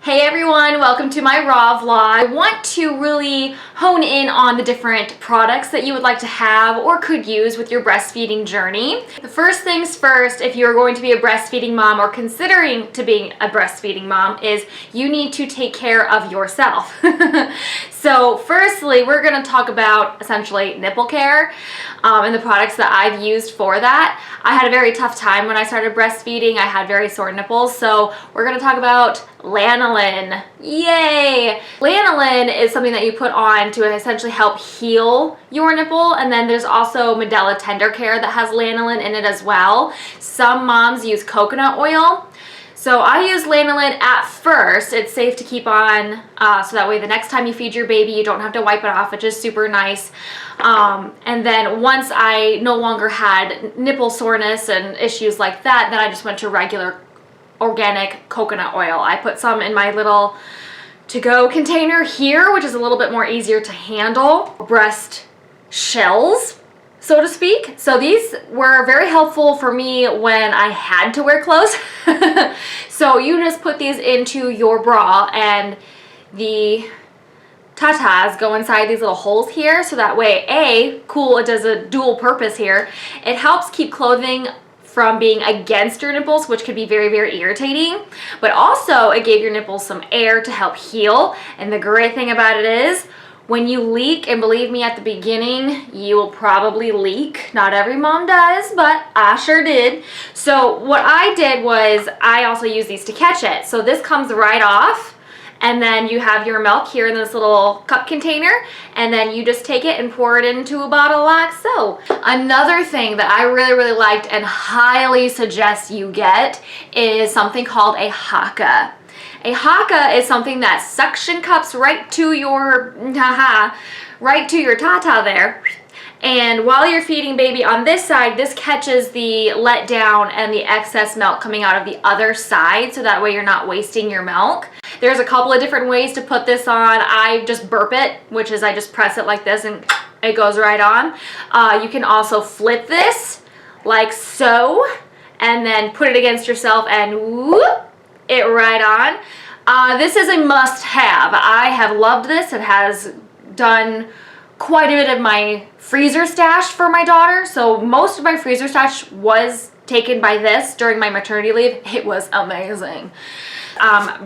Hey everyone, welcome to my raw vlog. I want to really hone in on the different products that you would like to have or could use with your breastfeeding journey. The first things first, if you're going to be a breastfeeding mom or considering to being a breastfeeding mom, is you need to take care of yourself. So firstly, we're going to talk about essentially nipple care and the products that I've used for that. I had a very tough time when I started breastfeeding. I had very sore nipples, so we're going to talk about Lanolin. Yay! Lanolin is something that you put on to essentially help heal your nipple, and then there's also Medela Tender Care that has Lanolin in it as well. Some moms use coconut oil. So I use Lanolin at first. It's safe to keep on, so that way the next time you feed your baby, you don't have to wipe it off, which is super nice. And then once I no longer had nipple soreness and issues like that, then I just went to regular organic coconut oil. I put some in my little to-go container here, which is a little bit more easier to handle. Breast shells, so to speak. So these were very helpful for me when I had to wear clothes. So you just put these into your bra, and the tatas go inside these little holes here, so that way, it does a dual purpose here. It helps keep clothing from being against your nipples, which could be very, very irritating, but also it gave your nipples some air to help heal. And the great thing about it is, when you leak, and believe me, at the beginning, you will probably leak. Not every mom does, but I sure did. So what I did was, I also use these to catch it. So this comes right off, and then you have your milk here in this little cup container, and then you just take it and pour it into a bottle like so. Another thing that I really, really liked and highly suggest you get is something called a haka. A haka is something that suction cups right to your tata there. And while you're feeding baby on this side, this catches the letdown and the excess milk coming out of the other side, so that way you're not wasting your milk. There's a couple of different ways to put this on. I just burp it, which is I just press it like this and it goes right on. You can also flip this like so, and then put it against yourself and whoop it right on. This is a must-have. I have loved this. It has done quite a bit of my freezer stash for my daughter. So most of my freezer stash was taken by this during my maternity leave. It was amazing.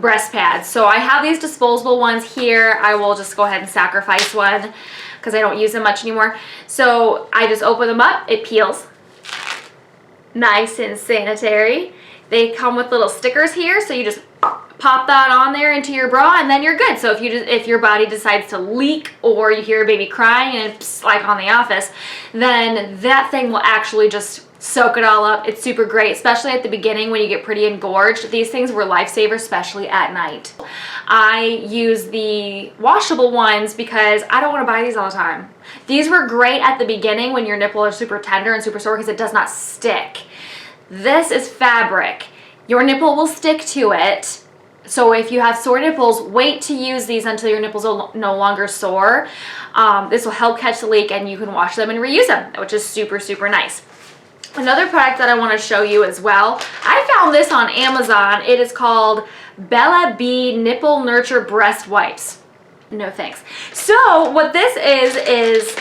Breast pads. So I have these disposable ones here. I will just go ahead and sacrifice one because I don't use them much anymore. So I just open them up. It peels. Nice and sanitary. They come with little stickers here, so you just pop that on there into your bra, and then you're good. So if your body decides to leak, or you hear a baby crying and it's like on The Office, then that thing will actually just soak it all up. It's super great, especially at the beginning when you get pretty engorged. These things were lifesavers, especially at night. I use the washable ones because I don't want to buy these all the time. These were great at the beginning when your nipples are super tender and super sore because it does not stick. This is fabric. Your nipple will stick to it. So if you have sore nipples, wait to use these until your nipples are no longer sore. This will help catch the leak, and you can wash them and reuse them, which is super, super nice. Another product that I want to show you as well, I found this on Amazon. It is called Bella Bee Nipple Nurture Breast Wipes. No thanks. So what this is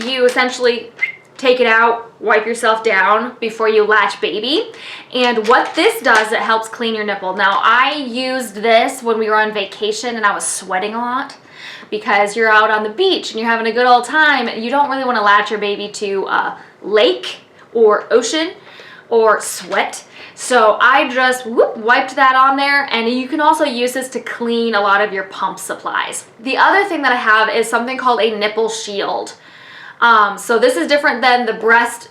you essentially take it out, wipe yourself down before you latch baby. And what this does, it helps clean your nipple. Now, I used this when we were on vacation and I was sweating a lot because you're out on the beach and you're having a good old time. You don't really want to latch your baby to a lake or ocean or sweat. So I just wiped that on there, and you can also use this to clean a lot of your pump supplies. The other thing that I have is something called a Nipple Shield. So this is different than the breast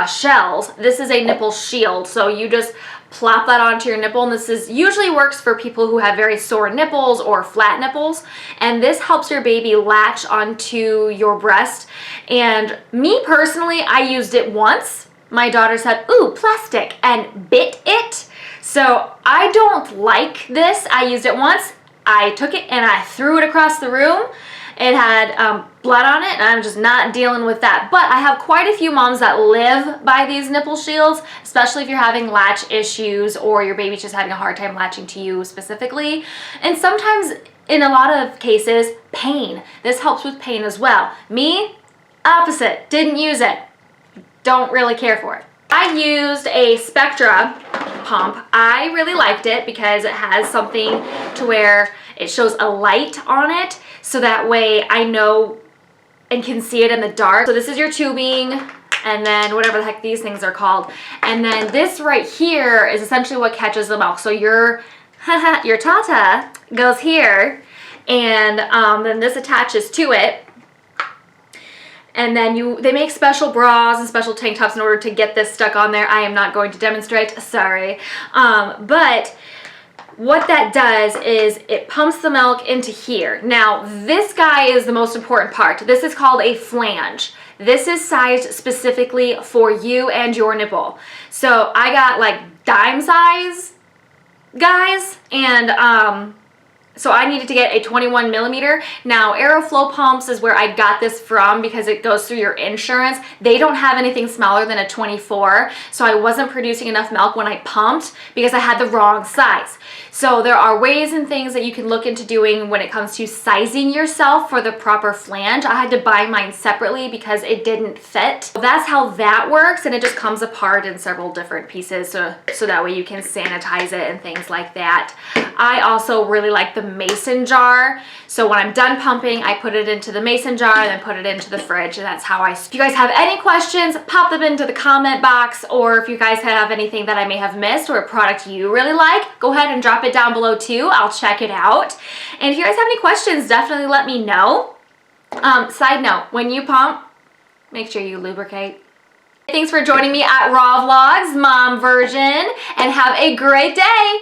shells. This is a nipple shield. So you just plop that onto your nipple, and this usually works for people who have very sore nipples or flat nipples, and this helps your baby latch onto your breast. And me personally, I used it once. My daughter said, "Ooh, plastic," and bit it. So I don't like this. I used it once. I took it and I threw it across the room. It had blood on it, and I'm just not dealing with that. But I have quite a few moms that live by these nipple shields, especially if you're having latch issues or your baby's just having a hard time latching to you specifically. And sometimes, in a lot of cases, pain. This helps with pain as well. Me, opposite. Didn't use it. Don't really care for it. I used a Spectra Pump. I really liked it because it has something to where it shows a light on it, so that way I know and can see it in the dark. So this is your tubing, and then whatever the heck these things are called. And then this right here is essentially what catches the milk. So your tata goes here, and then this attaches to it. And then they make special bras and special tank tops in order to get this stuck on there. I am not going to demonstrate, sorry. But what that does is it pumps the milk into here. Now, this guy is the most important part. This is called a flange. This is sized specifically for you and your nipple. So I got like dime size guys, and so I needed to get a 21 millimeter. Now, Aeroflow pumps is where I got this from because it goes through your insurance. They don't have anything smaller than a 24, so I wasn't producing enough milk when I pumped because I had the wrong size. So there are ways and things that you can look into doing when it comes to sizing yourself for the proper flange. I had to buy mine separately because it didn't fit. So that's how that works, and it just comes apart in several different pieces so that way you can sanitize it and things like that. I also really like the mason jar. So when I'm done pumping, I put it into the mason jar and then put it into the fridge, and that's how if you guys have any questions, pop them into the comment box, or if you guys have anything that I may have missed or a product you really like, go ahead and drop it down below too. I'll check it out. And if you guys have any questions, definitely let me know. Side note, when you pump, make sure you lubricate. Thanks for joining me at Raw Vlogs Mom version, and have a great day.